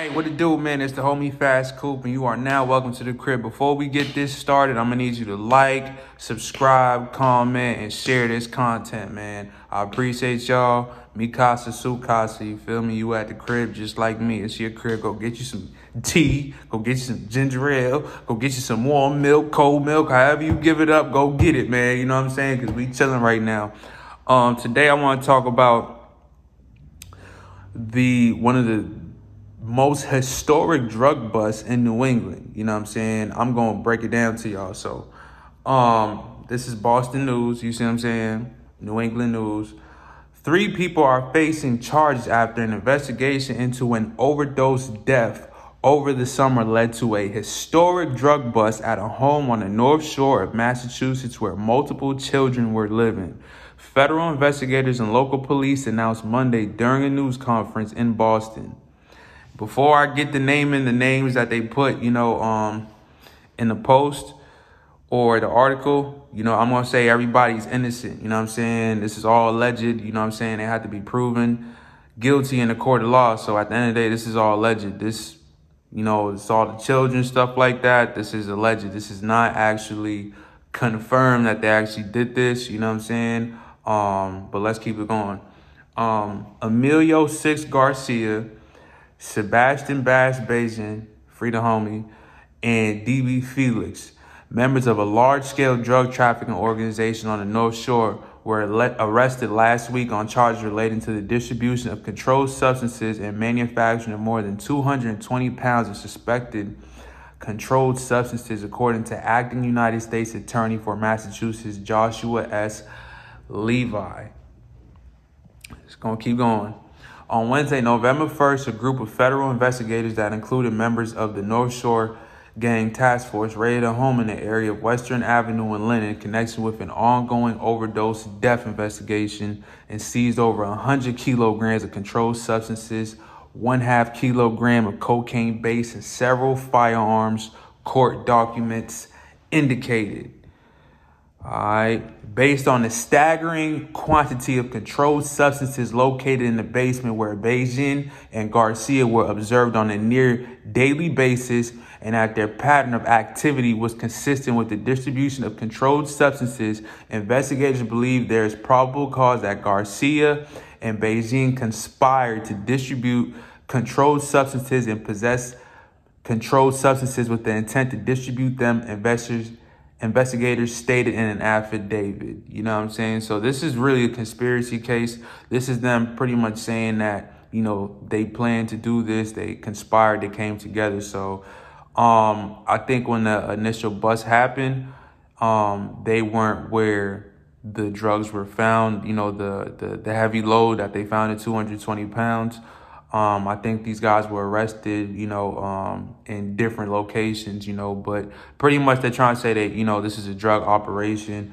Hey, what it do, man? It's the homie Fast Coop, and you are now welcome to the crib. Before we get this started, I'm gonna need you to like, subscribe, comment, and share this content, man. I appreciate y'all. Mi casa, su casa, you feel me? You at the crib just like me. It's your crib. Go get you some tea. Go get you some ginger ale. Go get you some warm milk, cold milk, however you give it up. Go get it, man. You know what I'm saying? Because we chilling right now. Today I want to talk about one of the most historic drug busts in New England. You know what I'm saying? I'm going to break it down to y'all. So, this is Boston news. You see what I'm saying? New England news. 3 people are facing charges after an investigation into an overdose death over the summer led to a historic drug bust at a home on the North Shore of Massachusetts where multiple children were living. Federal investigators and local police announced Monday during a news conference in Boston. Before I get the names that they put, in the post or the article, I'm going to say everybody's innocent. You know what I'm saying? This is all alleged. You know what I'm saying? They have to be proven guilty in the court of law. So at the end of the day, this is all alleged. This, it's all the children, stuff like that. This is alleged. This is not actually confirmed that they actually did this. You know what I'm saying? But let's keep it going. Emilio Six Garcia, Sebastian Bass Bajan, free the homie, and DB Felix, members of a large-scale drug trafficking organization on the North Shore, were arrested last week on charges relating to the distribution of controlled substances and manufacturing of more than 220 pounds of suspected controlled substances, according to Acting United States Attorney for Massachusetts, Joshua S. Levi. It's going to keep going. On Wednesday, November 1st, a group of federal investigators that included members of the North Shore Gang Task Force raided a home in the area of Western Avenue in Lynn in connection with an ongoing overdose death investigation and seized over 100 kilograms of controlled substances, 1/2 kilogram of cocaine base, and several firearms, court documents indicated. All right. Based on the staggering quantity of controlled substances located in the basement where Bajan and Garcia were observed on a near daily basis, and that their pattern of activity was consistent with the distribution of controlled substances, investigators believe there is probable cause that Garcia and Bajan conspired to distribute controlled substances and possess controlled substances with the intent to distribute them, investigators stated in an affidavit. You know what I'm saying? So this is really a conspiracy case. This is them pretty much saying that, they planned to do this. They conspired. They came together. So I think when the initial bust happened, they weren't where the drugs were found. The heavy load that they found at 220 pounds. I think these guys were arrested, in different locations, but pretty much they're trying to say that, this is a drug operation.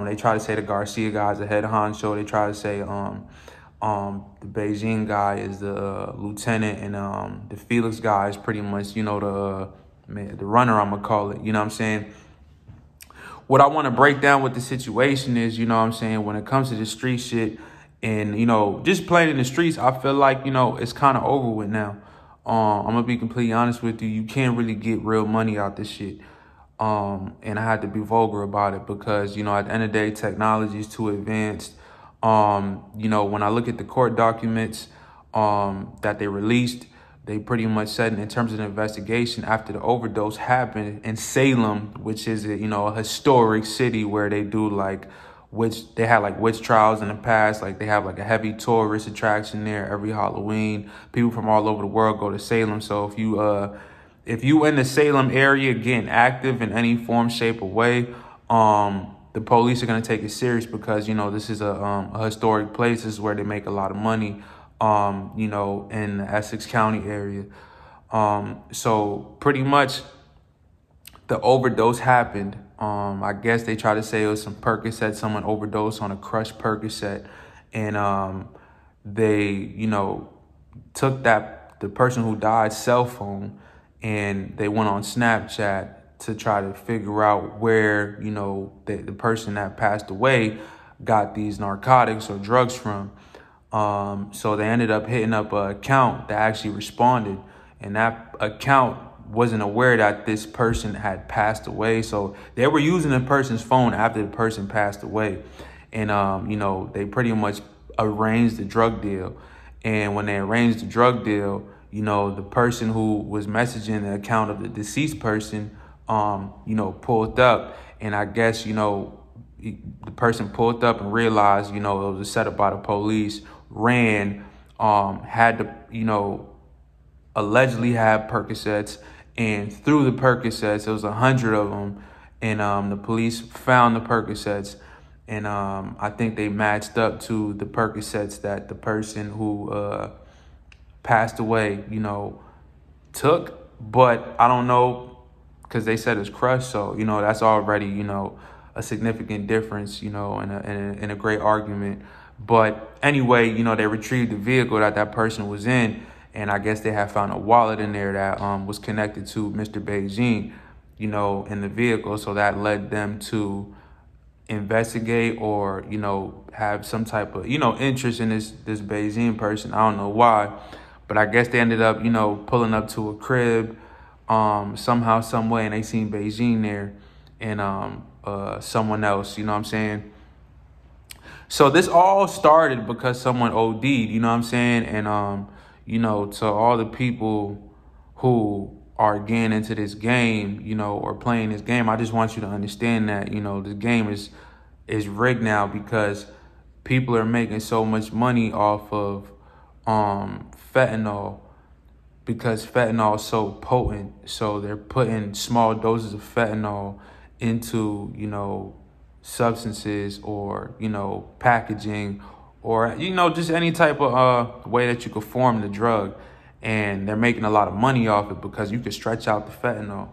They try to say the Garcia guy is the head honcho. They try to say, the Beijing guy is the lieutenant, and, the Felix guy is pretty much, the runner, I'm gonna call it, you know what I'm saying? What I want to break down with the situation is, when it comes to the street shit, and, just playing in the streets, I feel like, it's kind of over with now. I'm going to be completely honest with you. You can't really get real money out this shit. And I had to be vulgar about it because, at the end of the day, technology is too advanced. When I look at the court documents that they released, they pretty much said in terms of the investigation after the overdose happened in Salem, which is, a historic city where they do they had witch trials in the past. They have a heavy tourist attraction there every Halloween. People from all over the world go to Salem. So if you in the Salem area getting active in any form, shape, or way, the police are gonna take it serious because this is a historic place. This is where they make a lot of money. In the Essex County area. So pretty much the overdose happened. I guess they try to say it was some Percocet. Someone overdosed on a crushed Percocet. And they, took the person who died's cell phone and they went on Snapchat to try to figure out where, the person that passed away got these narcotics or drugs from. So they ended up hitting up an account that actually responded and that account wasn't aware that this person had passed away. So they were using the person's phone after the person passed away. And, they pretty much arranged the drug deal. And when they arranged the drug deal, the person who was messaging the account of the deceased person, pulled up. And I guess, the person pulled up and realized, it was a setup by the police, ran, had to, allegedly had Percocets, and through the Percocets, there was 100 of them, and the police found the Percocets, and I think they matched up to the Percocets that the person who passed away, took, but I don't know, because they said it's crushed, so that's already a significant difference, in a great argument. But anyway, they retrieved the vehicle that person was in. And I guess they had found a wallet in there that was connected to Mr. Beijing, in the vehicle. So that led them to investigate or, have some type of, interest in this Beijing person. I don't know why. But I guess they ended up, pulling up to a crib somehow, some way. And they seen Beijing there and someone else, you know what I'm saying? So this all started because someone OD'd, you know what I'm saying? And, to all the people who are getting into this game, or playing this game, I just want you to understand that, the game is rigged now because people are making so much money off of fentanyl because fentanyl is so potent. So they're putting small doses of fentanyl into, substances or, packaging or, just any type of way that you could form the drug. And they're making a lot of money off it because you can stretch out the fentanyl.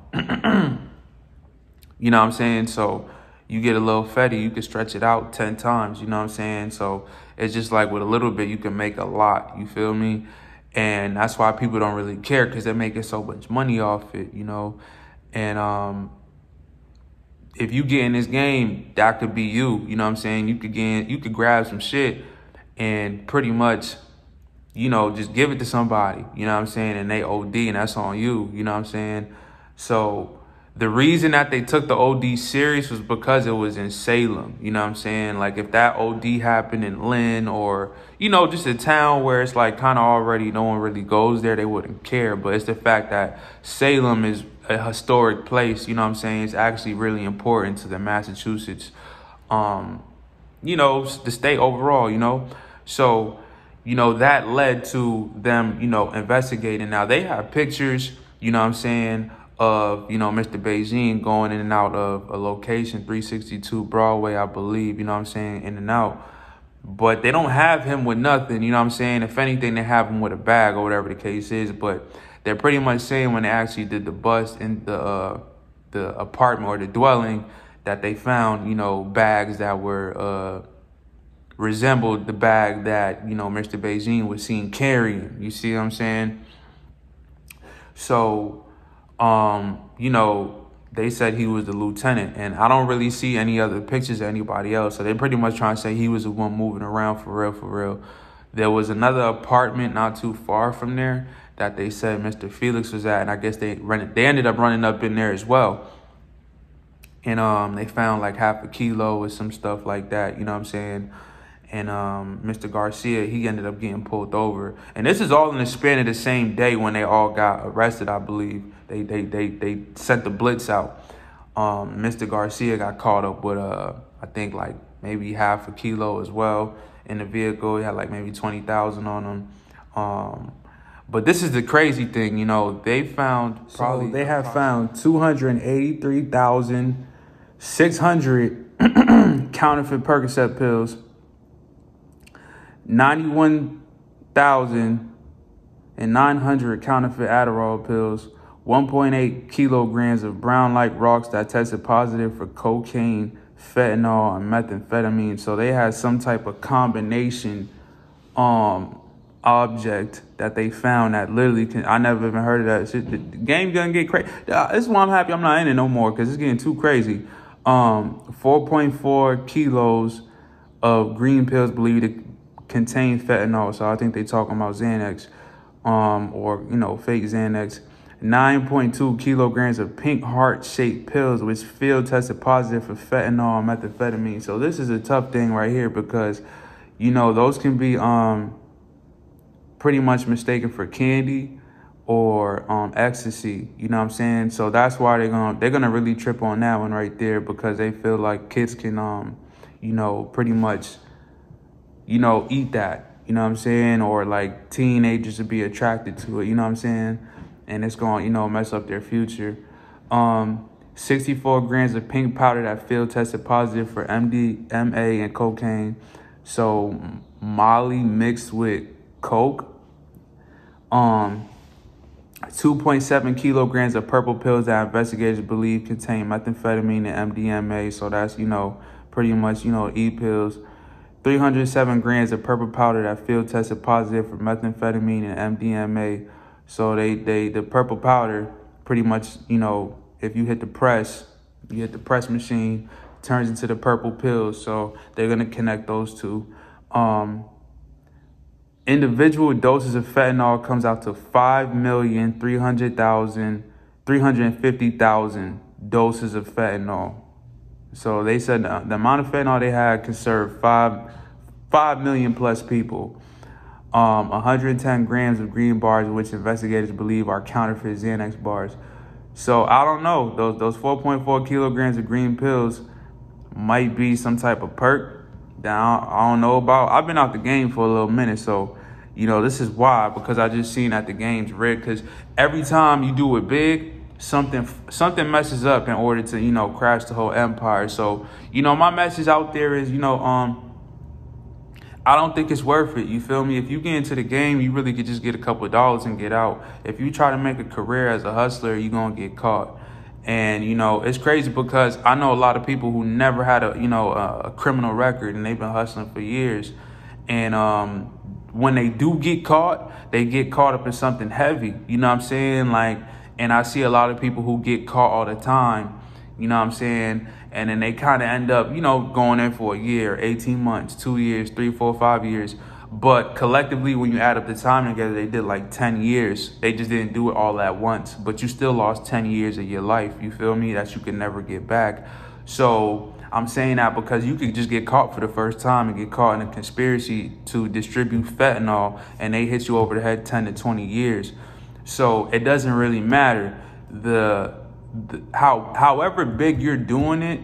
You know what I'm saying? So you get a little fetty, you can stretch it out 10 times, you know what I'm saying? So it's just like with a little bit, you can make a lot, you feel me? And that's why people don't really care because they're making so much money off it, And if you get in this game, that could be you, you know what I'm saying? You could grab some shit and pretty much, just give it to somebody, you know what I'm saying? And they OD and that's on you, you know what I'm saying? So the reason that they took the OD serious was because it was in Salem, you know what I'm saying? Like if that OD happened in Lynn or, just a town where it's like kind of already no one really goes there, they wouldn't care. But it's the fact that Salem is a historic place, you know what I'm saying? It's actually really important to the Massachusetts, the state overall, So, that led to them, investigating. Now they have pictures, you know what I'm saying, of, Mr. Beijing going in and out of a location, 362 Broadway, I believe, you know what I'm saying, in and out. But they don't have him with nothing, you know what I'm saying? If anything, they have him with a bag or whatever the case is. But they're pretty much saying when they actually did the bust in the apartment or the dwelling that they found, bags that were resembled the bag that, Mr. Beijing was seen carrying. You see what I'm saying? So, they said he was the lieutenant, and I don't really see any other pictures of anybody else. So they're pretty much trying to say he was the one moving around for real, for real. There was another apartment not too far from there that they said Mr. Felix was at, and I guess they ended up running up in there as well. And they found like half a kilo or some stuff like that, you know what I'm saying? And Mr. Garcia, he ended up getting pulled over. And this is all in the span of the same day when they all got arrested, I believe. They sent the blitz out. Mr. Garcia got caught up with, I think, like maybe half a kilo as well in the vehicle. He had like maybe 20,000 on him. But this is the crazy thing, they found probably... So they have found 283,600 counterfeit Percocet pills, 91,900 counterfeit Adderall pills, 1.8 kilograms of brown-like rocks that tested positive for cocaine, fentanyl, and methamphetamine. So they had some type of combination object that they found that literally I never even heard of that shit. The game gonna get crazy. This is why I'm happy I'm not in it no more because it's getting too crazy. 4.4 kilos of green pills believed to contain fentanyl. So I think they talking about Xanax. or, fake Xanax. 9.2 kilograms of pink heart-shaped pills, which field tested positive for fentanyl and methamphetamine. So this is a tough thing right here because, those can be pretty much mistaken for candy or ecstasy. You know what I'm saying? So that's why they're gonna really trip on that one right there, because they feel like kids can pretty much eat that. You know what I'm saying? Or like teenagers to be attracted to it. You know what I'm saying? And it's going to, mess up their future. 64 grams of pink powder that field tested positive for MDMA and cocaine. So Molly mixed with Coke. 2.7 kilograms of purple pills that investigators believe contain methamphetamine and MDMA. So that's, pretty much, e-pills. 307 grams of purple powder that field tested positive for methamphetamine and MDMA. So the purple powder, pretty much, if you hit the press machine, turns into the purple pills. So they're going to connect those two. Individual doses of fentanyl comes out to 5,350,000 doses of fentanyl. So they said the amount of fentanyl they had could serve 5 million plus people. 110 grams of green bars, which investigators believe are counterfeit Xanax bars. So I don't know. Those 4.4 kilograms of green pills might be some type of perk that I don't know about. I've been out the game for a little minute, so this is why, because I just seen that the game's rigged. Because every time you do it big, something messes up in order to crash the whole empire. So my message out there is I don't think it's worth it. You feel me? If you get into the game, you really could just get a couple of dollars and get out. If you try to make a career as a hustler, you're going to get caught. And, it's crazy because I know a lot of people who never had a criminal record, and they've been hustling for years. And when they do get caught, they get caught up in something heavy. You know what I'm saying? And I see a lot of people who get caught all the time. You know what I'm saying? And then they kind of end up, going in for a year, 18 months, 2 years, 3, 4, 5 years. But collectively, when you add up the time together, they did like 10 years. They just didn't do it all at once. But you still lost 10 years of your life. You feel me? That you can never get back. So I'm saying that because you could just get caught for the first time and get caught in a conspiracy to distribute fentanyl, and they hit you over the head 10 to 20 years. So it doesn't really matter. However big you're doing it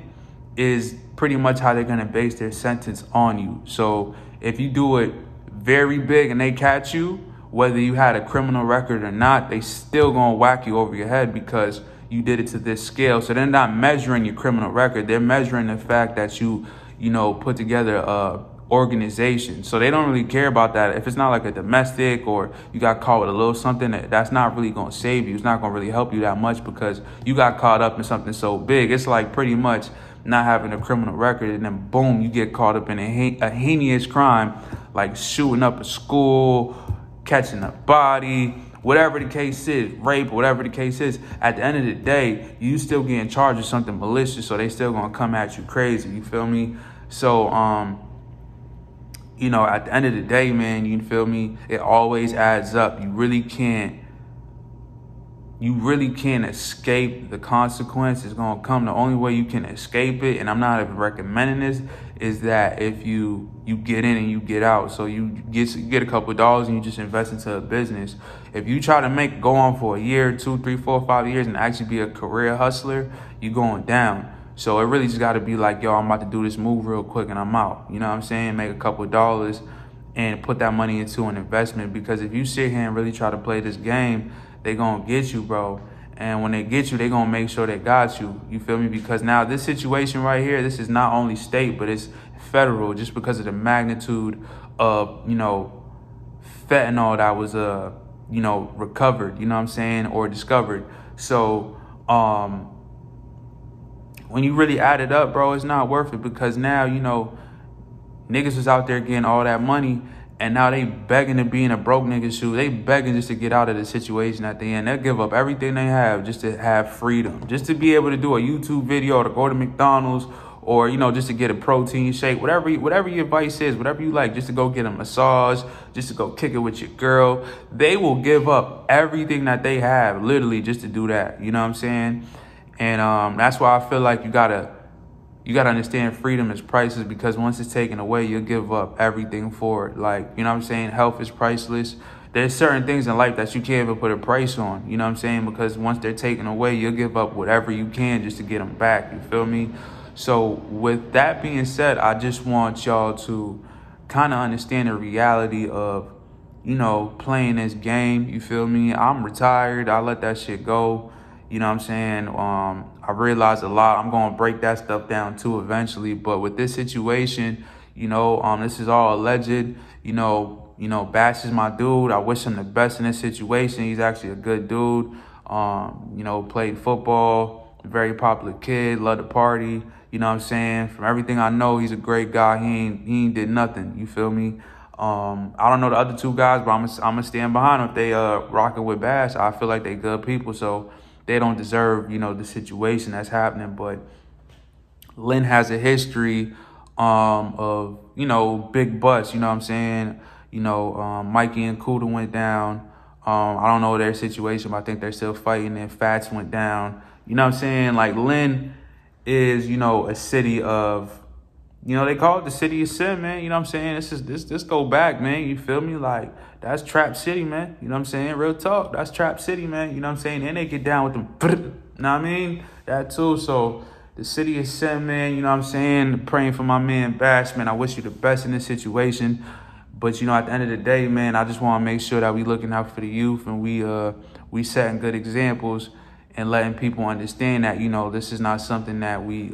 is pretty much how they're going to base their sentence on you. So if you do it very big and they catch you, whether you had a criminal record or not, they still going to whack you over your head because you did it to this scale. So they're not measuring your criminal record. They're measuring the fact that you put together a organization. So they don't really care about that. If it's not like a domestic or you got caught with a little something, that's not really going to save you. It's not going to really help you that much because you got caught up in something so big. It's like pretty much not having a criminal record, and then boom, you get caught up in a heinous crime like shooting up a school, catching a body, whatever the case is, rape, whatever the case is. At the end of the day, you still getting charged with something malicious, so they still gonna come at you crazy. You feel me? So at the end of the day, man, you feel me? It always adds up. You really can't escape the consequence. It's going to come. The only way you can escape it, and I'm not even recommending this, is that if you get in and you get out. So you get a couple of dollars and you just invest into a business. If you try to go on for a year, 2, 3, 4, 5 years and actually be a career hustler, you're going down. So it really just got to be like, yo, I'm about to do this move real quick and I'm out. You know what I'm saying? Make a couple of dollars and put that money into an investment. Because if you sit here and really try to play this game, they going to get you, bro. And when they get you, they going to make sure they got you. You feel me? Because now this situation right here, this is not only state, but it's federal, just because of the magnitude of, fentanyl that was, recovered, you know what I'm saying, or discovered. So, when you really add it up, bro, it's not worth it, because now, niggas was out there getting all that money, and now they begging to be in a broke nigga's shoe. They begging just to get out of the situation at the end. They'll give up everything they have just to have freedom, just to be able to do a YouTube video, to go to McDonald's, or, you know, just to get a protein shake, whatever your advice is, whatever you like, just to go get a massage, just to go kick it with your girl. They will give up everything that they have, literally, just to do that. You know what I'm saying? And that's why I feel like you gotta understand freedom is priceless, because once it's taken away, you'll give up everything for it. Like, you know what I'm saying? Health is priceless. There's certain things in life that you can't even put a price on, you know what I'm saying? Because once they're taken away, you'll give up whatever you can just to get them back, you feel me? So with that being said, I just want y'all to kind of understand the reality of, you know, playing this game, you feel me? I'm retired. I let that shit go. You know what I'm saying? I realized a lot. I'm going to break that stuff down too eventually. But with this situation, you know, this is all alleged. You know, Bash is my dude. I wish him the best in this situation. He's actually a good dude. You know, played football, very popular kid, loved to party. You know what I'm saying? From everything I know, he's a great guy. He ain't did nothing. You feel me? I don't know the other two guys, but I'm gonna stand behind them if they rocking with Bash. I feel like they good people, so they don't deserve, you know, the situation that's happening. But Lynn has a history of, you know, big butts, you know what I'm saying? You know, Mikey and Kuda went down. I don't know their situation, but I think they're still fighting. And Fats went down. You know what I'm saying? Like, Lynn is, you know, a city of, you know, they call it the city of sin, man. You know what I'm saying? This go back, man. You feel me? Like, that's Trap City, man. You know what I'm saying? Real talk. That's Trap City, man. You know what I'm saying? And they get down with them. You know what I mean? That too. So the city of sin, man. You know what I'm saying? Praying for my man Bash, man. I wish you the best in this situation. But, you know, at the end of the day, man, I just want to make sure that we looking out for the youth, and we setting good examples and letting people understand that, you know, this is not something that we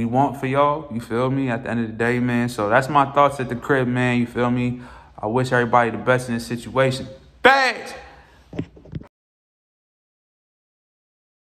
want for y'all. You feel me? At the end of the day, man. So that's my thoughts at the crib, man. You feel me? I wish everybody the best in this situation. Bash!